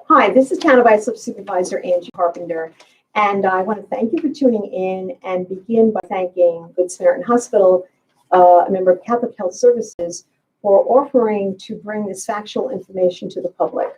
Hi, this is Town of Islip Supervisor Angie Carpenter, and I want to thank you for tuning in and begin by thanking Good Samaritan Hospital, a member of Catholic Health Services, for offering to bring this factual information to the public.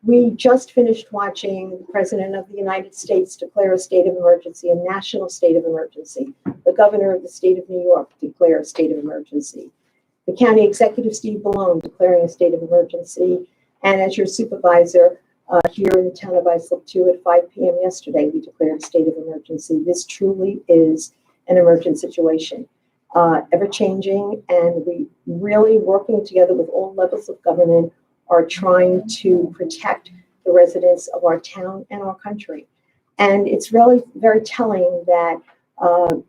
We just finished watching the President of the United States declare a state of emergency, a national state of emergency. The Governor of the state of New York declare a state of emergency. The County Executive, Steve Bellone, declaring a state of emergency. And as your supervisor, here in the town of Islip too, at 5 p.m. yesterday, we declared a state of emergency. This truly is an emergent situation, ever-changing, and we really working together with all levels of government are trying to protect the residents of our town and our country. And it's really very telling that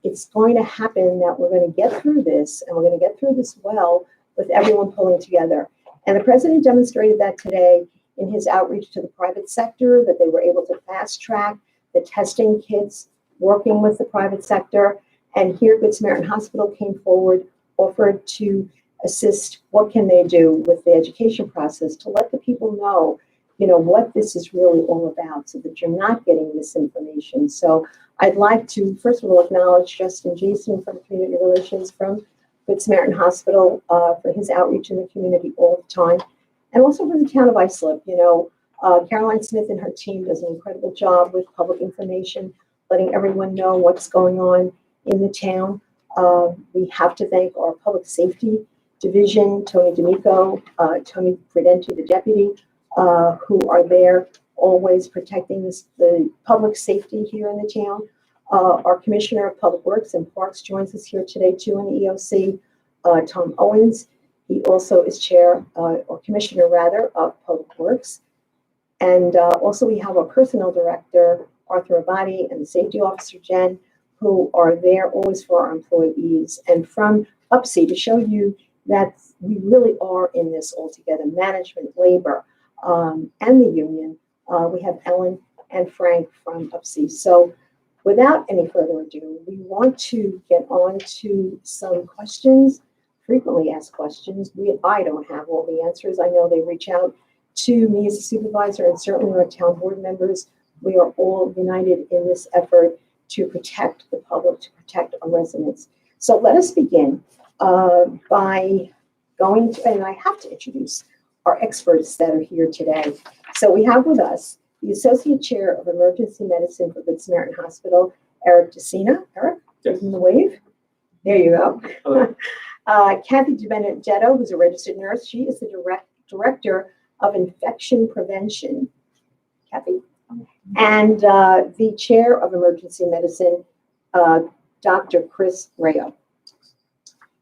it's going to happen, that we're going to get through this, and we're going to get through this well with everyone pulling together. And the president demonstrated that today in his outreach to the private sector, that they were able to fast track the testing kits, working with the private sector. And here, Good Samaritan Hospital came forward, offered to assist. What can they do with the education process to let the people know, what this is really all about, so that you're not getting misinformation. So I'd like to, first of all, acknowledge Justin Jason from Community Relations from Good Samaritan Hospital for his outreach in the community all the time. And also for the town of Islip. Caroline Smith and her team does an incredible job with public information, letting everyone know what's going on in the town. We have to thank our public safety division, Tony D'Amico, Tony Prudenti, the deputy, who are there always protecting the public safety here in the town. Our Commissioner of Public Works and Parks joins us here today too in the EOC, Tom Owens. He also is chair, or commissioner rather, of Public Works. And also we have our personnel director, Arthur Abadi, and the safety officer, Jen, who are there always for our employees. And from UPSI, to show you that we really are in this all together, management, labor, and the union. We have Ellen and Frank from UPSI. So without any further ado, we want to get on to some questions. Frequently asked questions. I don't have all the answers. I know they reach out to me as a supervisor, and certainly our town board members. We are all united in this effort to protect the public, to protect our residents. So let us begin by going to, and I have to introduce our experts that are here today. So we have with us the Associate Chair of Emergency Medicine for Good Samaritan Hospital, Eric DeCina. Eric, give him the wave. There you go. Hello. Kathy DiBenedetto, who's a registered nurse. She is the Director of Infection Prevention. Kathy? And the Chair of Emergency Medicine, Dr. Chris Rayo.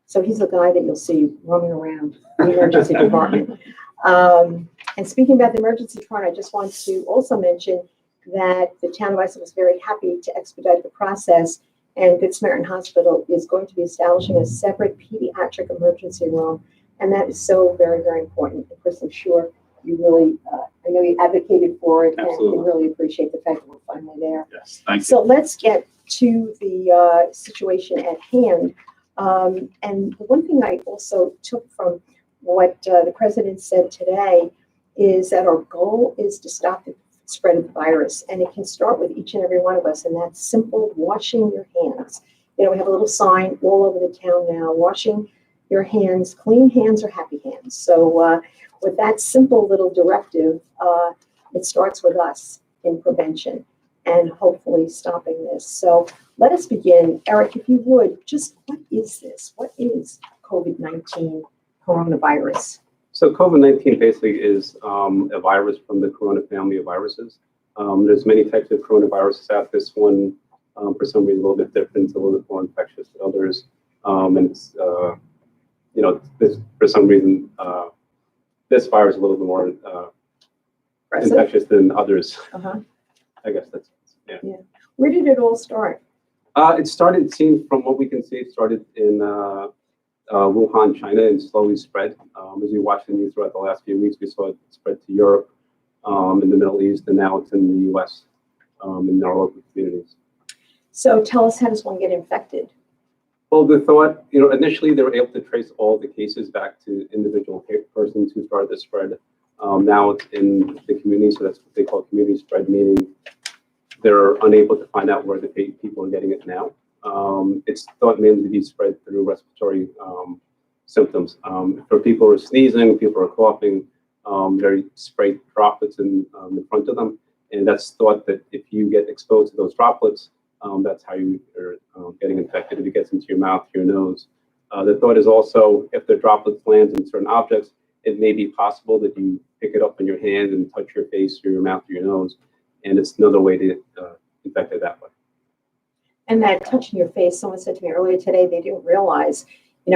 So he's the guy that you'll see roaming around the emergency department. And speaking about the emergency department, I just want to also mention that the town of Islip was very happy to expedite the process, and Good Samaritan Hospital is going to be establishing a separate pediatric emergency room, and that is so very, very important. Of course, I'm sure you really, I know you advocated for it. Absolutely. And we really appreciate the fact that we're finally there. Yes, thank you. So let's get to the situation at hand. And the one thing I also took from what the president said today is that our goal is to stop the spread of the virus, and it can start with each and every one of us, and that's simple washing your hands. We have a little sign all over the town now, washing your hands, clean hands or happy hands. So with that simple little directive, it starts with us in prevention and hopefully stopping this. So let us begin. Eric, if you would, just what is this? What is COVID-19 coronavirus? So COVID-19 basically is a virus from the corona family of viruses. There's many types of coronaviruses out. This one, for some reason, a little bit different. It's a little bit more infectious than others. And it's, this, for some reason, this virus is a little bit more infectious than others. I guess that's, yeah. Where did it all start? It started, from what we can see, it started in Wuhan, China, and slowly spread. As we watched the news throughout the last few weeks, we saw it spread to Europe, in the Middle East, and now it's in the U.S., in our local communities. So tell us, how does one get infected? Well, the thought, initially they were able to trace all the cases back to individual persons who started the spread. Now it's in the community, so that's what they call community spread, meaning they're unable to find out where the people are getting it now. It's thought mainly to be spread through respiratory symptoms. For people who are sneezing, people who are coughing, they spray droplets in front of them. And that's thought that if you get exposed to those droplets, that's how you are getting infected. If it gets into your mouth, your nose. The thought is also if the droplets land in certain objects, it may be possible that you pick it up in your hand and touch your face or your mouth or your nose. And it's another way to infect it that way. And that touching your face, someone said to me earlier today, they didn't realize,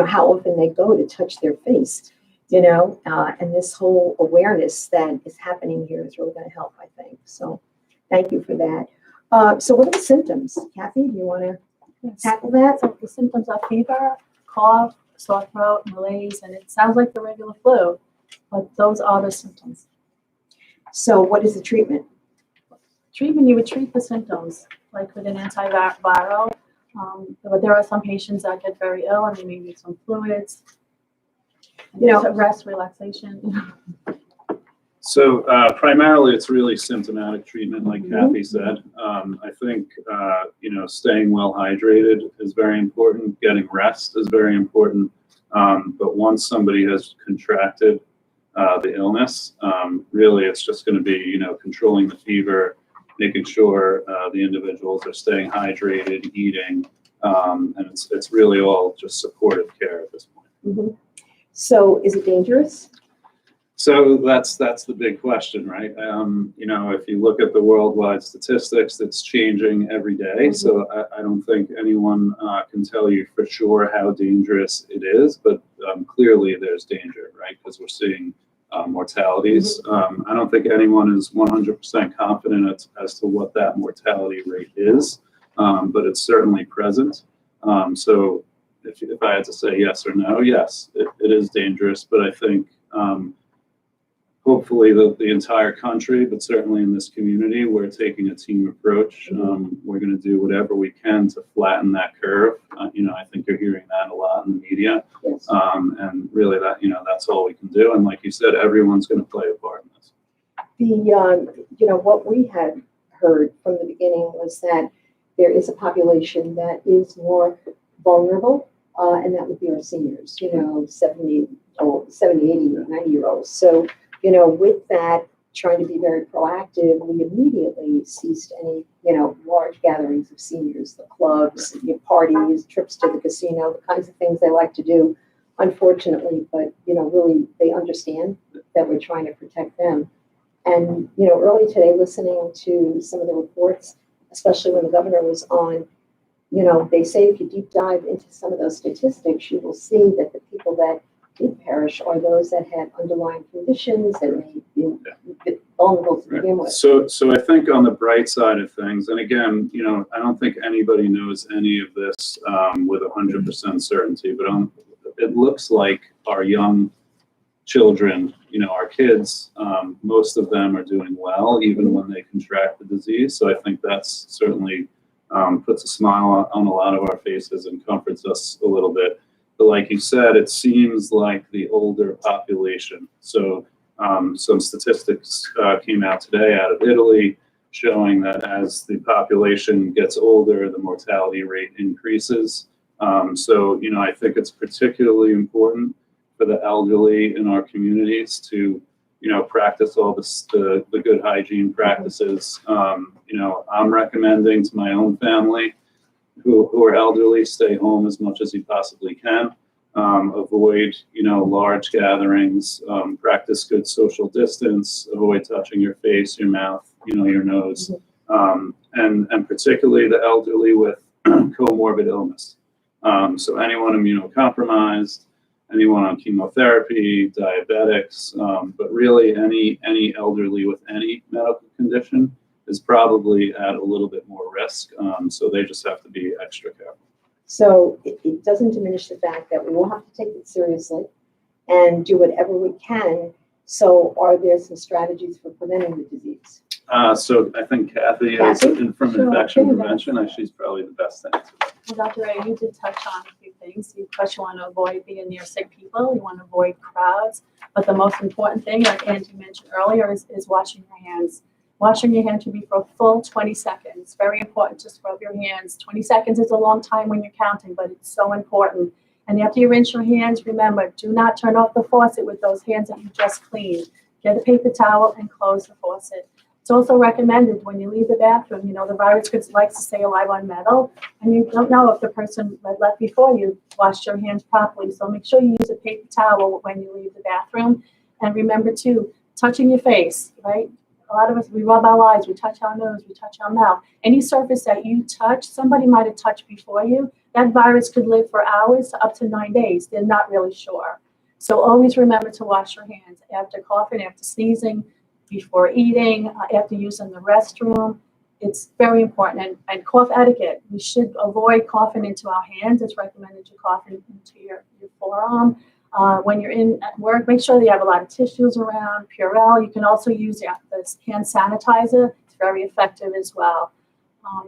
how often they go to touch their face, and this whole awareness that is happening here is really going to help, I think. So thank you for that. So what are the symptoms? Kathy, do you want to tackle that? So the symptoms are fever, cough, sore throat, malaise, and it sounds like the regular flu, but those are the symptoms. So what is the treatment? Treatment, you would treat the symptoms, like with an antiviral, but there are some patients that get very ill and they may need some fluids, rest, relaxation. So primarily it's really symptomatic treatment, like Kathy said. I think, staying well hydrated is very important. Getting rest is very important. But once somebody has contracted the illness, really it's just going to be, controlling the fever, making sure the individuals are staying hydrated, eating, and it's really all just supportive care at this point. Mm-hmm. So is it dangerous? So that's the big question, right? If you look at the worldwide statistics, it's changing every day. Mm-hmm. So I don't think anyone can tell you for sure how dangerous it is, but clearly there's danger, right? Because we're seeing mortalities. Mm-hmm. I don't think anyone is 100% confident as to what that mortality rate is, but it's certainly present. So if I had to say yes or no, yes, it is dangerous, but I think hopefully the entire country, but certainly in this community, we're taking a team approach. We're going to do whatever we can to flatten that curve. I think you're hearing that a lot in the media. Yes. And really that's all we can do. And like you said, everyone's going to play a part in this. What we had heard from the beginning was that there is a population that is more vulnerable, and that would be our seniors, 70, 80, 90-year-olds. So, with that, trying to be very proactive, we immediately ceased any, large gatherings of seniors, the clubs, parties, trips to the casino, the kinds of things they like to do, unfortunately, but, really they understand that we're trying to protect them. And, early today, listening to some of the reports, especially when the governor was on, they say if you deep dive into some of those statistics, you will see that the people that did perish are those that had underlying conditions that may be vulnerable to begin with. So I think on the bright side of things, and again, I don't think anybody knows any of this with 100% certainty, but it looks like our young children, our kids, most of them are doing well, even when they contract the disease. So I think that's certainly puts a smile on a lot of our faces and comforts us a little bit. But like you said, it seems like the older population. So some statistics came out today out of Italy showing that as the population gets older, the mortality rate increases. So I think it's particularly important for the elderly in our communities to practice all the good hygiene practices. I'm recommending to my own family who are elderly, stay home as much as you possibly can. Avoid, large gatherings, practice good social distance, avoid touching your face, your mouth, your nose, and particularly the elderly with comorbid illness. So anyone immunocompromised, anyone on chemotherapy, diabetics, but really any elderly with any medical condition is probably at a little bit more risk. So they just have to be extra careful. So it doesn't diminish the fact that we will have to take it seriously and do whatever we can. So are there some strategies for preventing the disease? So I think Kathy is from infection prevention. She's probably the best to answer. Well, Dr. Ray, you did touch on a few things. Of course, you want to avoid being near sick people. You want to avoid crowds. But the most important thing, like Angie mentioned earlier, is washing your hands. Washing your hands should be for a full 20 seconds. Very important to scrub your hands. 20 seconds is a long time when you're counting, but it's so important. And after you rinse your hands, remember, do not turn off the faucet with those hands that you just cleaned. Get a paper towel and close the faucet. It's also recommended when you leave the bathroom, you know, the virus likes to stay alive on metal, and you don't know if the person that left before you washed your hands properly. So make sure you use a paper towel when you leave the bathroom. And remember too, touching your face, right? A lot of us, we rub our eyes, we touch our nose, we touch our mouth. Any surface that you touch, somebody might have touched before you. That virus could live for hours to up to 9 days. They're not really sure. So always remember to wash your hands after coughing, after sneezing, before eating, after using the restroom. It's very important. And cough etiquette. We should avoid coughing into our hands. It's recommended to cough into your forearm. When you're at work, make sure that you have a lot of tissues around, Purell. You can also use the hand sanitizer. It's very effective as well.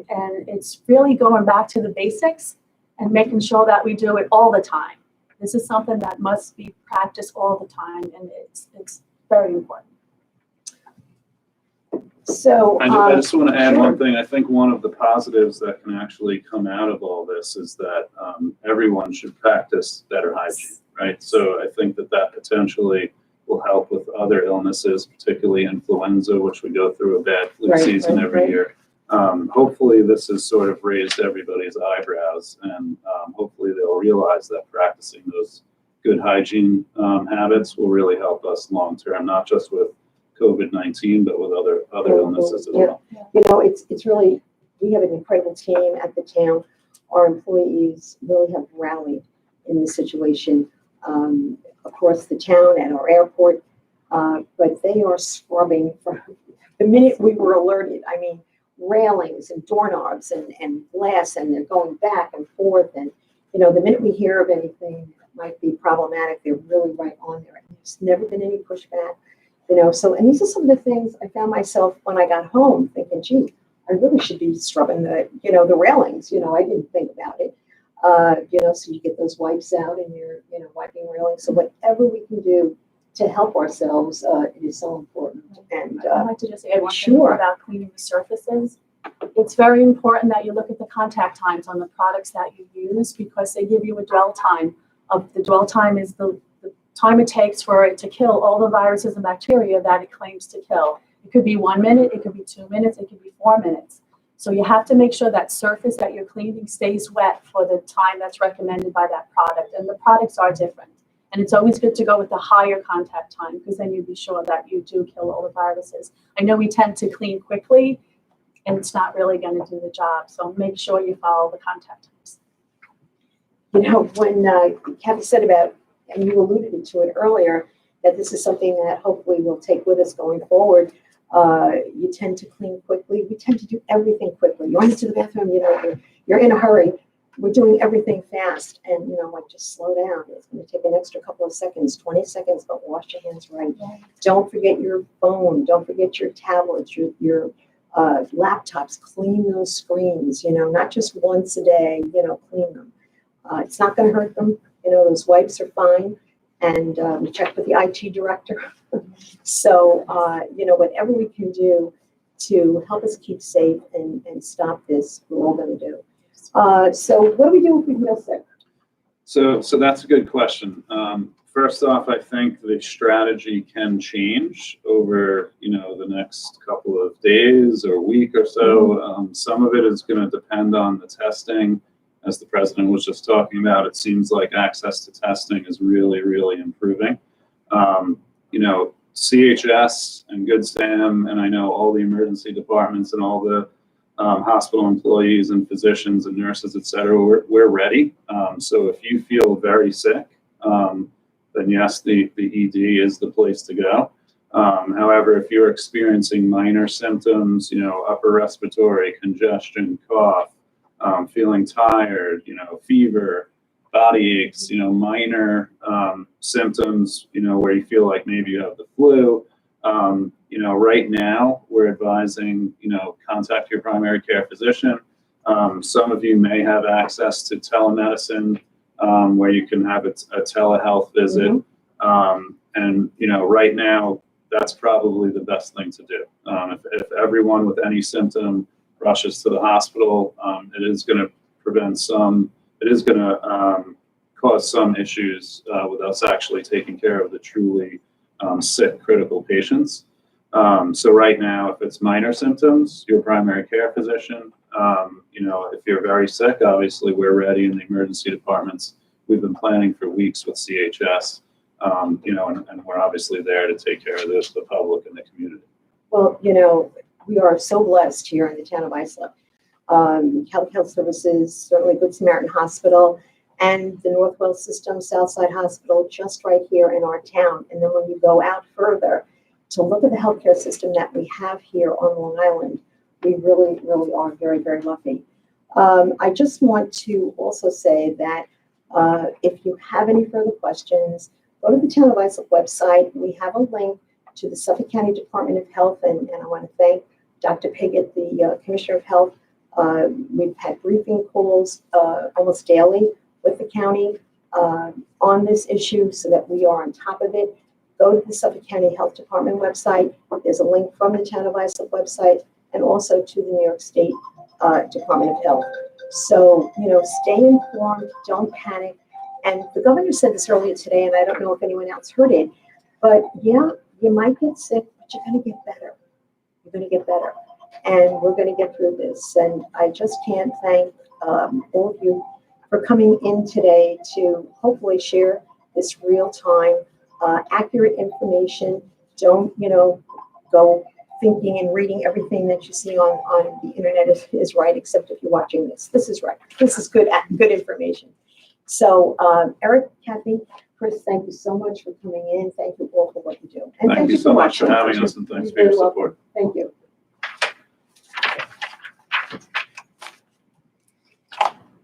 And it's really going back to the basics and making sure that we do it all the time. This is something that must be practiced all the time, and it's very important. So I just want to add sure. one thing. I think one of the positives that can actually come out of all this is that everyone should practice better hygiene, right? So I think that potentially will help with other illnesses, particularly influenza, which we go through a bad flu season every year. Hopefully this has sort of raised everybody's eyebrows, and hopefully they'll realize that practicing those good hygiene habits will really help us long term, not just with COVID-19, but with other illnesses as well. You know, it's really, we have an incredible team at the town. Our employees really have rallied in this situation across the town and our airport, but they are scrubbing from the minute we were alerted. I mean, railings and doorknobs and glass, and they're going back and forth. And, you know, the minute we hear of anything that might be problematic, they're really right on there. And there's never been any pushback. You know, so, and these are some of the things I found myself when I got home thinking, gee, I really should be scrubbing the railings. You know, I didn't think about it. You know, so you get those wipes out and you're, wiping railings. So whatever we can do to help ourselves, it is so important. And I'd like to just add one thing sure. about cleaning the surfaces. It's very important that you look at the contact times on the products that you use, because they give you a dwell time. The dwell time is the time it takes for it to kill all the viruses and bacteria that it claims to kill. It could be 1 minute, it could be 2 minutes, it could be 4 minutes. So you have to make sure that surface that you're cleaning stays wet for the time that's recommended by that product. And the products are different. And it's always good to go with the higher contact time, because then you'll be sure that you do kill all the viruses. I know we tend to clean quickly, and it's not really going to do the job. So make sure you follow the contact times. You know, when Kathy said about, and you alluded to it earlier, that this is something that hopefully we'll take with us going forward. You tend to clean quickly. We tend to do everything quickly. You want to the bathroom, you're in a hurry. We're doing everything fast, and just slow down. It's going to take an extra couple of seconds, 20 seconds, but wash your hands right. Don't forget your phone. Don't forget your tablets, your laptops. Clean those screens. Not just once a day. Clean them. It's not going to hurt them. Those wipes are fine. And we checked with the IT director. So, whatever we can do to help us keep safe and stop this, we're all going to do. So what do we do if we feel sick? So that's a good question. First off, I think the strategy can change over, the next couple of days or week or so. Some of it is going to depend on the testing. As the president was just talking about, it seems like access to testing is really, really improving. CHS and Good Sam, and I know all the emergency departments and all the hospital employees and physicians and nurses, et cetera, we're ready. So if you feel very sick, then yes, the ED is the place to go. However, if you're experiencing minor symptoms, upper respiratory, congestion, cough, feeling tired, fever, body aches, minor symptoms, where you feel like maybe you have the flu, right now we're advising, contact your primary care physician. Some of you may have access to telemedicine where you can have a telehealth visit. And, you know, right now, that's probably the best thing to do. If everyone with any symptom rushes to the hospital, it is going to cause some issues with us actually taking care of the truly sick, critical patients. So right now, if it's minor symptoms, your primary care physician, you know, if you're very sick, obviously we're ready in the emergency departments. We've been planning for weeks with CHS, you know, and we're obviously there to take care of the public and the community. Well, you know, we are so blessed here in the town of Islip. Health Services, certainly Good Samaritan Hospital, and the Northwell System, Southside Hospital, just right here in our town. And then when you go out further to look at the healthcare system that we have here on Long Island, we really, really are very, very lucky. I just want to also say that if you have any further questions, go to the Town of Islip website. We have a link to the Suffolk County Department of Health, and I want to thank Dr. Piggott, the Commissioner of Health. We've had briefing calls almost daily with the county on this issue so that we are on top of it. Go to the Suffolk County Health Department website. There's a link from the Town of Islip website and also to the New York State Department of Health. So, you know, stay informed, don't panic. And the governor said this earlier today, and I don't know if anyone else heard it, but yeah, you might get sick, but you're going to get better. You're going to get better. And we're going to get through this. And I just can't thank all of you for coming in today to hopefully share this real-time, accurate information. Don't, you know, go thinking and reading everything that you see on the internet is right, except if you're watching this. This is right. This is good information. So, Eric, Kathy, Chris, thank you so much for coming in. Thank you all for what you do. And Thank you so much for watching. having us, and thanks for your support.